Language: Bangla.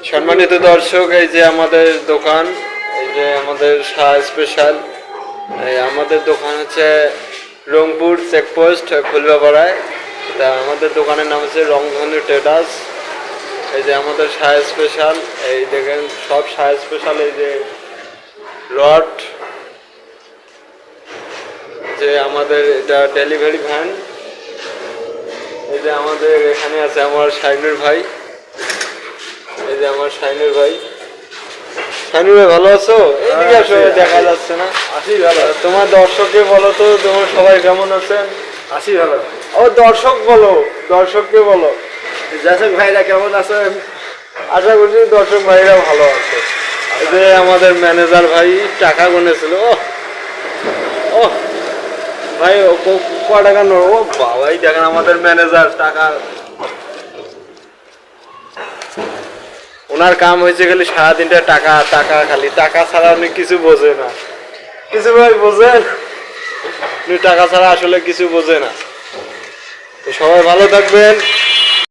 সম্মানিত দর্শক, এই যে আমাদের দোকান, এই যে আমাদের শাহ স্পেশাল। এই আমাদের দোকান হচ্ছে রংপুর চেকপোস্ট ফুলবাপাড়ায়। তা আমাদের দোকানের নাম হচ্ছে রংধনু ট্রেডার্স। এই যে আমাদের শাহ স্পেশাল, এই দেখেন সব শাহ স্পেশাল। এই যে রড, যে আমাদের এটা ডেলিভারি ভ্যান। এই যে আমাদের এখানে আছে আমার শাইনুর ভাই। এই যে আমার শাইনুর ভাই। শাইনুর ভাই ভালো আছো? এইদিকে আসো, দেখা যাচ্ছে না। আসি ভালো। তোমার দর্শককে বলো তো, তোমার সবাই কেমন আছেন? আসি ভালো। ও দর্শক বলো, দর্শককে বলো। দর্শক ভাইরা কেমন আছেন? আশা করছি দর্শক ভাইরা ভালো আছে। এই যে আমাদের ম্যানেজার ভাই টাকা গুনেছিল। ও ভাই, ও ক টাকা নো? ও বাবাই, দেখেন আমাদের ম্যানেজার টাকা। ওনার কাম হয়েছে খালি সারাদিনটা টাকা টাকা, খালি টাকা ছাড়া উনি কিছু বোঝে না। কিছু ভাই বোঝেন? উনি টাকা ছাড়া আসলে কিছু বোঝে না। তো সবাই ভালো থাকবেন।